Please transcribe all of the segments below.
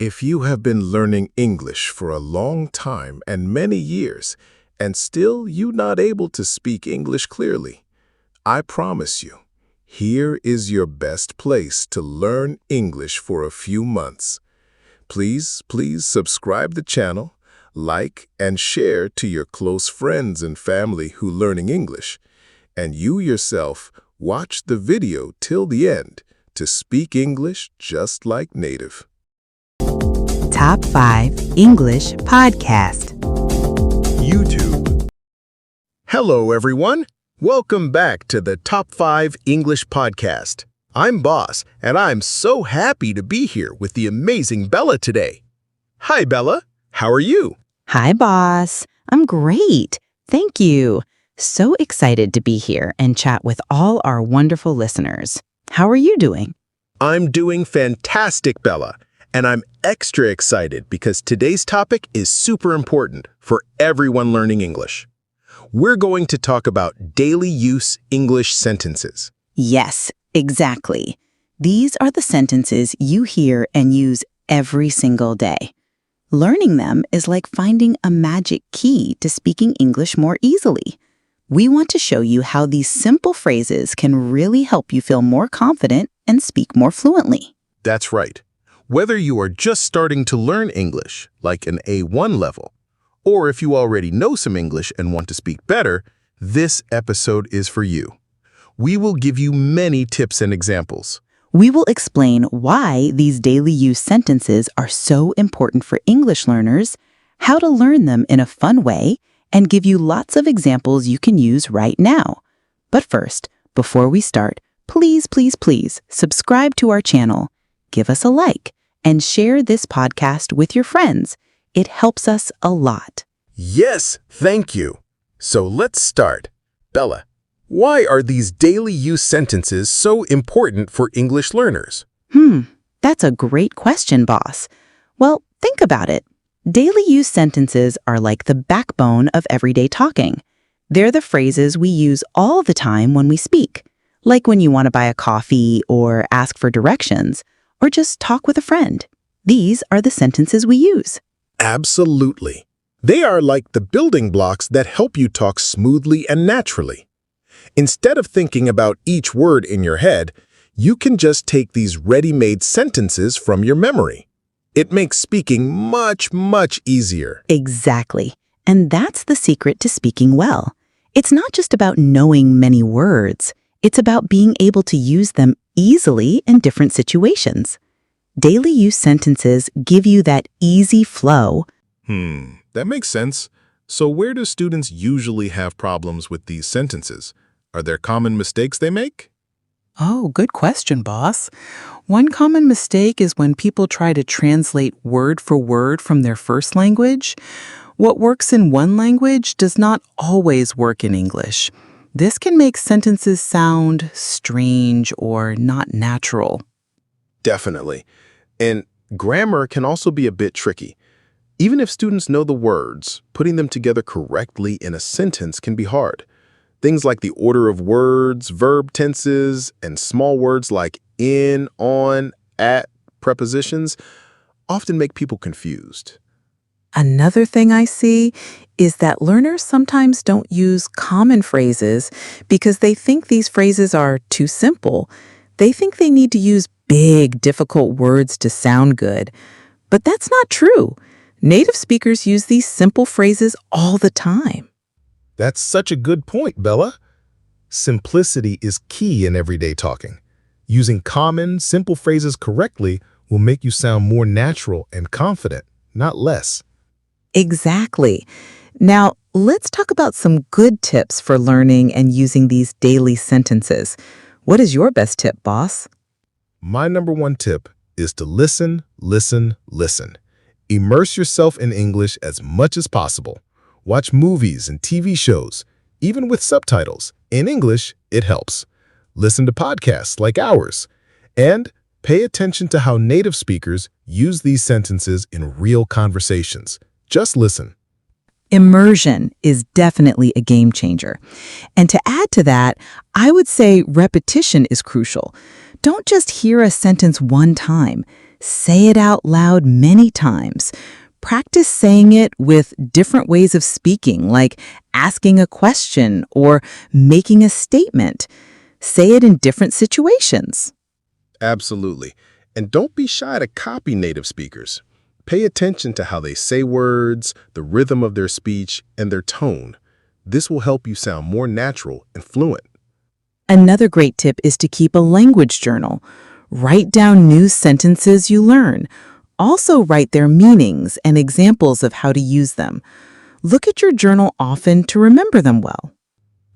If you have been learning English for a long time and many years, and still you're not able to speak English clearly, I promise you, here is your best place to learn English for a few months. Please subscribe the channel, like and share to your close friends and family who learning English. And you yourself watch the video till the end to speak English just like native. Top 5 English Podcast. YouTube. Hello, everyone. Welcome back to the Top 5 English Podcast. I'm Boss, and I'm so happy to be here with the amazing Bella today. Hi, Bella. How are you? Hi, boss. I'm great. Thank you. So excited to be here and chat with all our wonderful listeners. How are you doing? I'm doing fantastic, Bella, and I'm extra excited because today's topic is super important for everyone learning English. We're going to talk about daily use English sentences. Yes, exactly. These are the sentences you hear and use every single day. Learning them is like finding a magic key to speaking English more easily. We want to show you how these simple phrases can really help you feel more confident and speak more fluently. That's right. Whether you are just starting to learn English, like an A1 level, or if you already know some English and want to speak better, this episode is for you. We will give you many tips and examples. We will explain why these daily use sentences are so important for English learners, how to learn them in a fun way, and give you lots of examples you can use right now. But first, before we start, please subscribe to our channel, give us a like, and share this podcast with your friends. It helps us a lot. Yes, thank you. So let's start. Bella, why are these daily use sentences so important for English learners? That's a great question, boss. Well, think about it. Daily use sentences are like the backbone of everyday talking. They're the phrases we use all the time when we speak, like when you want to buy a coffee or ask for directions, or just talk with a friend. These are the sentences we use. Absolutely. They are like the building blocks that help you talk smoothly and naturally. Instead of thinking about each word in your head, you can just take these ready-made sentences from your memory. It makes speaking much easier. Exactly. And that's the secret to speaking well. It's not just about knowing many words. It's about being able to use them easily in different situations. Daily use sentences give you that easy flow. That makes sense. So where do students usually have problems with these sentences? Are there common mistakes they make? Oh, good question, boss. One common mistake is when people try to translate word for word from their first language. What works in one language does not always work in English. This can make sentences sound strange or not natural. Definitely. And grammar can also be a bit tricky. Even if students know the words, putting them together correctly in a sentence can be hard. Things like the order of words, verb tenses, and small words like in, on, at, prepositions often make people confused. Another thing I see is that learners sometimes don't use common phrases because they think these phrases are too simple. They think they need to use big, difficult words to sound good. But that's not true. Native speakers use these simple phrases all the time. That's such a good point, Bella. Simplicity is key in everyday talking. Using common, simple phrases correctly will make you sound more natural and confident, not less. Exactly. Now, let's talk about some good tips for learning and using these daily sentences. What is your best tip, boss? My number one tip is to listen. Immerse yourself in English as much as possible. Watch movies and TV shows, even with subtitles. In English, it helps. Listen to podcasts like ours. And pay attention to how native speakers use these sentences in real conversations. Just listen. Immersion is definitely a game changer. And to add to that, I would say repetition is crucial. Don't just hear a sentence one time. Say it out loud many times. Practice saying it with different ways of speaking, like asking a question or making a statement. Say it in different situations. Absolutely. And don't be shy to copy native speakers. Pay attention to how they say words, the rhythm of their speech, and their tone. This will help you sound more natural and fluent. Another great tip is to keep a language journal. Write down new sentences you learn. Also write their meanings and examples of how to use them. Look at your journal often to remember them well.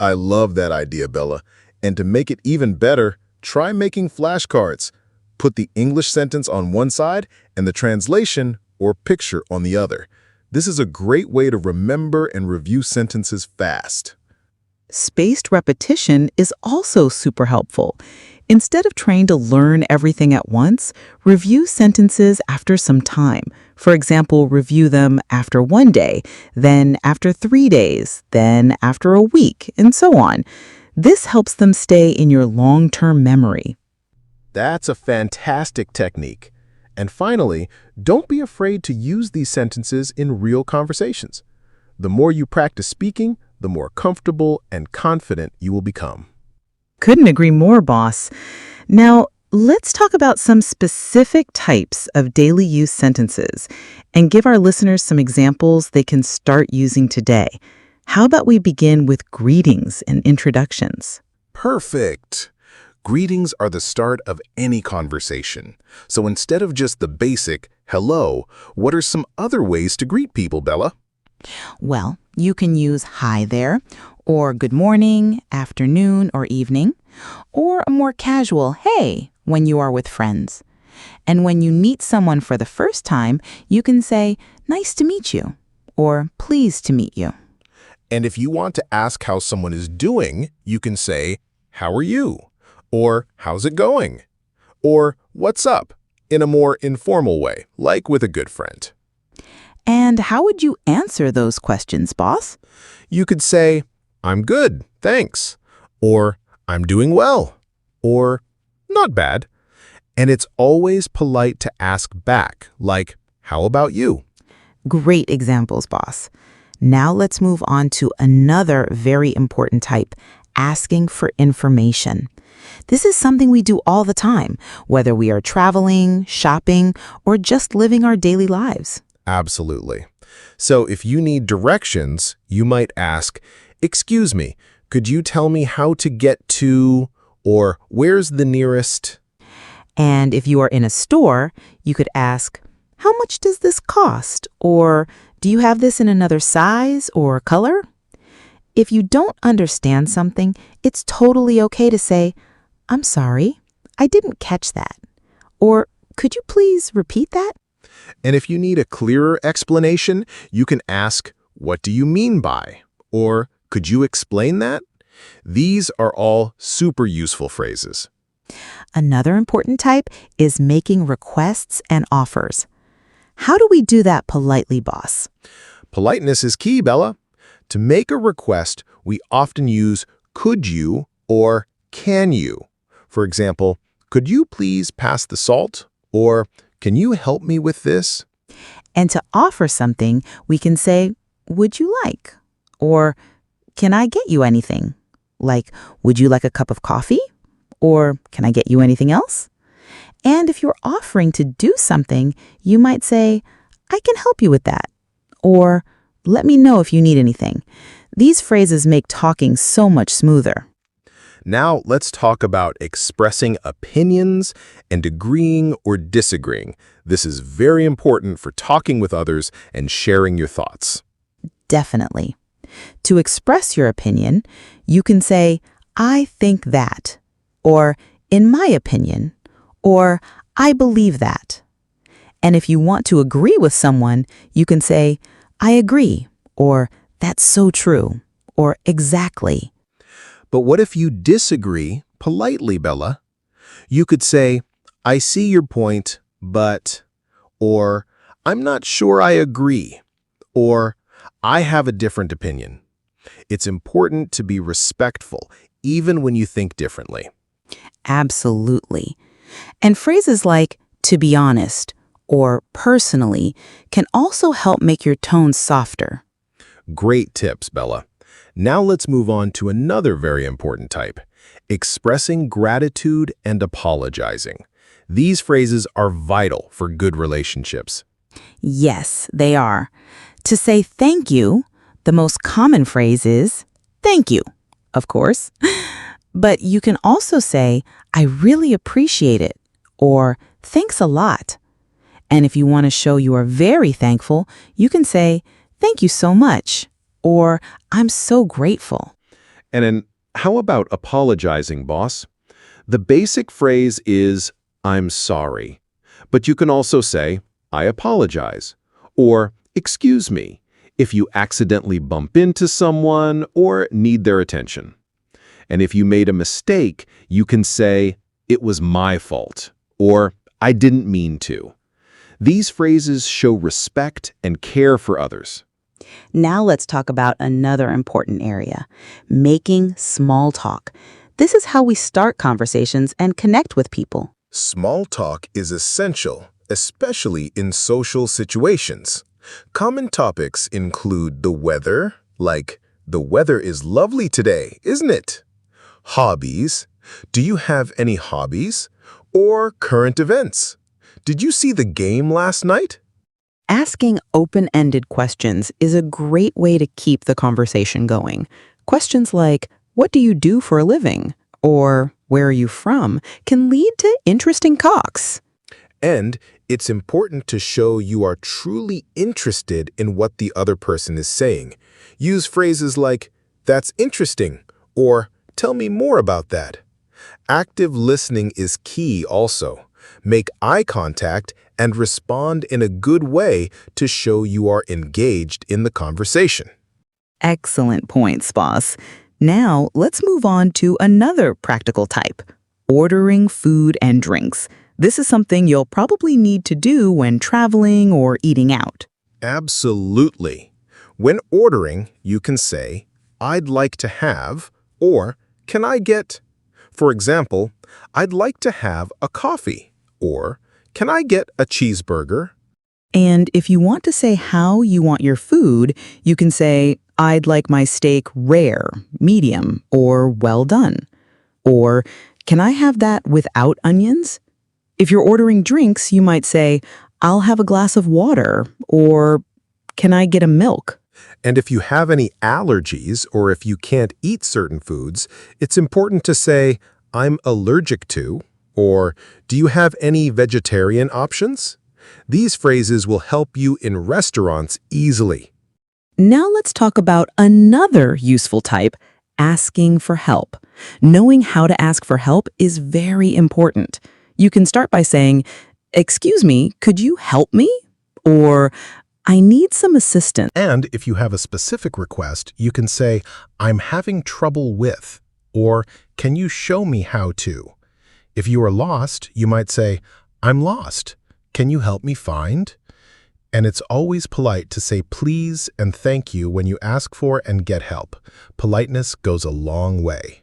I love that idea, Bella. And to make it even better, try making flashcards. Put the English sentence on one side and the translation or picture on the other. This is a great way to remember and review sentences fast. Spaced repetition is also super helpful. Instead of trying to learn everything at once, review sentences after some time. For example, review them after 1 day, then after 3 days, then after a week, and so on. This helps them stay in your long-term memory. That's a fantastic technique. And finally, don't be afraid to use these sentences in real conversations. The more you practice speaking, the more comfortable and confident you will become. Couldn't agree more, boss. Now, let's talk about some specific types of daily use sentences and give our listeners some examples they can start using today. How about we begin with greetings and introductions? Perfect. Greetings are the start of any conversation. So instead of just the basic, hello, what are some other ways to greet people, Bella? Well, you can use hi there, or good morning, afternoon, or evening, or a more casual hey when you are with friends. And when you meet someone for the first time, you can say, nice to meet you, or pleased to meet you. And if you want to ask how someone is doing, you can say, how are you? Or how's it going? Or what's up? In a more informal way, like with a good friend. And how would you answer those questions, boss? You could say, I'm good, thanks. Or I'm doing well. Or not bad. And it's always polite to ask back, like, how about you? Great examples, boss. Now let's move on to another very important type, asking for information. This is something we do all the time, whether we are traveling, shopping, or just living our daily lives. Absolutely. So if you need directions, you might ask, excuse me, could you tell me how to get to, or where's the nearest? And if you are in a store, you could ask, how much does this cost? Or do you have this in another size or color? If you don't understand something, it's totally okay to say, I'm sorry, I didn't catch that. Or could you please repeat that? And if you need a clearer explanation, you can ask, what do you mean by? Or could you explain that? These are all super useful phrases. Another important type is making requests and offers. How do we do that politely, boss? Politeness is key, Bella. To make a request, we often use could you or can you. For example, could you please pass the salt? Or can you help me with this? And to offer something, we can say, would you like? Or can I get you anything? Like, would you like a cup of coffee? Or can I get you anything else? And if you're offering to do something, you might say, I can help you with that. Or let me know if you need anything. These phrases make talking so much smoother. Now let's talk about expressing opinions and agreeing or disagreeing. This is very important for talking with others and sharing your thoughts. Definitely. To express your opinion, you can say, I think that, or in my opinion, or I believe that. And if you want to agree with someone, you can say, I agree, or that's so true, or exactly. But what if you disagree politely, Bella? You could say, I see your point, but, or I'm not sure I agree, or I have a different opinion. It's important to be respectful, even when you think differently. Absolutely. And phrases like, to be honest, or personally can also help make your tone softer. Great tips, Bella. Now let's move on to another very important type, expressing gratitude and apologizing. These phrases are vital for good relationships. Yes, they are. To say thank you, the most common phrase is thank you, of course. But you can also say, I really appreciate it, or thanks a lot. And if you want to show you are very thankful, you can say, thank you so much, or I'm so grateful. And then, how about apologizing, boss? The basic phrase is, I'm sorry. But you can also say, I apologize, or excuse me, if you accidentally bump into someone or need their attention. And if you made a mistake, you can say, it was my fault, or I didn't mean to. These phrases show respect and care for others. Now let's talk about another important area, making small talk. This is how we start conversations and connect with people. Small talk is essential, especially in social situations. Common topics include the weather, like, the weather is lovely today, isn't it? Hobbies. Do you have any hobbies? Or current events. Did you see the game last night? Asking open-ended questions is a great way to keep the conversation going. Questions like, what do you do for a living? Or where are you from? Can lead to interesting talks. And it's important to show you are truly interested in what the other person is saying. Use phrases like, that's interesting, or tell me more about that. Active listening is key also. Make eye contact and respond in a good way to show you are engaged in the conversation. Excellent points, boss. Now let's move on to another practical type, ordering food and drinks. This is something you'll probably need to do when traveling or eating out. Absolutely. When ordering, you can say, I'd like to have, or can I get? For example, I'd like to have a coffee, or can I get a cheeseburger? And if you want to say how you want your food, you can say, I'd like my steak rare, medium, or well done. Or, can I have that without onions? If you're ordering drinks, you might say, I'll have a glass of water, or can I get a milk? And if you have any allergies or if you can't eat certain foods, it's important to say, I'm allergic to, or do you have any vegetarian options? These phrases will help you in restaurants easily. Now let's talk about another useful type, asking for help. Knowing how to ask for help is very important. You can start by saying, excuse me, could you help me? Or, I need some assistance. And if you have a specific request, you can say, I'm having trouble with, or can you show me how to? If you are lost, you might say, I'm lost. Can you help me find? And it's always polite to say please and thank you when you ask for and get help. Politeness goes a long way.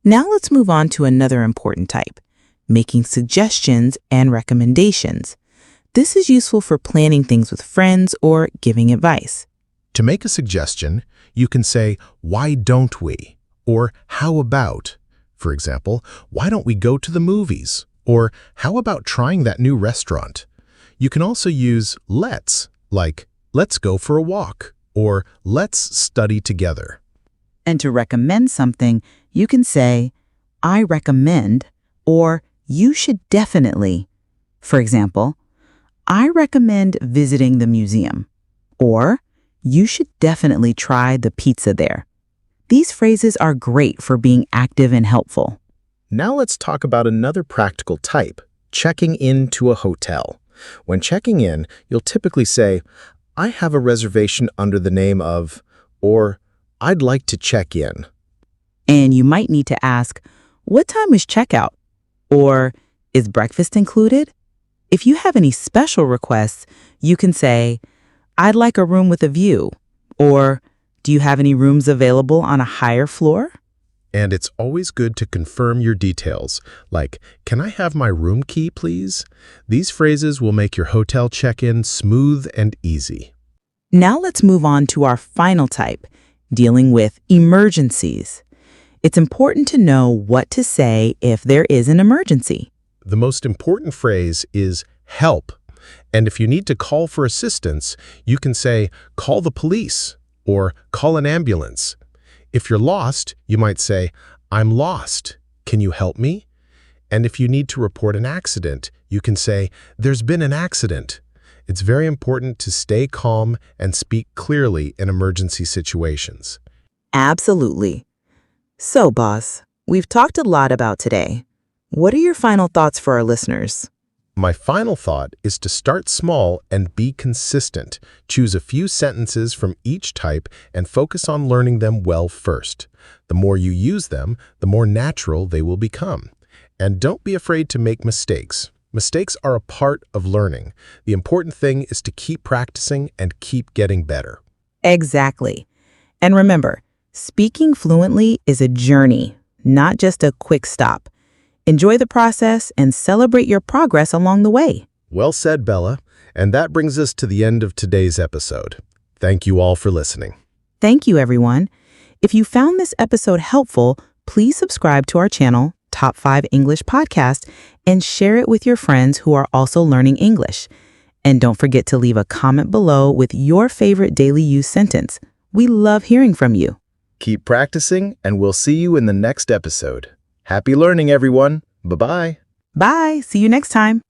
Now let's move on to another important type, making suggestions and recommendations. This is useful for planning things with friends or giving advice. To make a suggestion, you can say, why don't we? Or how about? For example, why don't we go to the movies? Or how about trying that new restaurant? You can also use let's, like let's go for a walk, or let's study together. And to recommend something, you can say, I recommend, or you should definitely. For example, I recommend visiting the museum, or you should definitely try the pizza there. These phrases are great for being active and helpful. Now let's talk about another practical type, checking into a hotel. When checking in, you'll typically say, I have a reservation under the name of, or I'd like to check in. And you might need to ask, what time is checkout? Or, is breakfast included? If you have any special requests, you can say, I'd like a room with a view, or do you have any rooms available on a higher floor? And it's always good to confirm your details, like, "Can I have my room key, please?" These phrases will make your hotel check-in smooth and easy. Now let's move on to our final type, dealing with emergencies. It's important to know what to say if there is an emergency. The most important phrase is help. And if you need to call for assistance, you can say, "Call the police," or "Call an ambulance." If you're lost, you might say, "I'm lost. Can you help me?" And if you need to report an accident, you can say, "There's been an accident." It's very important to stay calm and speak clearly in emergency situations. Absolutely. So, boss, we've talked a lot about today. What are your final thoughts for our listeners? My final thought is to start small and be consistent. Choose a few sentences from each type and focus on learning them well first. The more you use them, the more natural they will become. And don't be afraid to make mistakes. Mistakes are a part of learning. The important thing is to keep practicing and keep getting better. Exactly. And remember, speaking fluently is a journey, not just a quick stop. Enjoy the process and celebrate your progress along the way. Well said, Bella. And that brings us to the end of today's episode. Thank you all for listening. Thank you, everyone. If you found this episode helpful, please subscribe to our channel, Top 5 English Podcast, and share it with your friends who are also learning English. And don't forget to leave a comment below with your favorite daily use sentence. We love hearing from you. Keep practicing, and we'll see you in the next episode. Happy learning, everyone. Bye-bye. Bye. See you next time.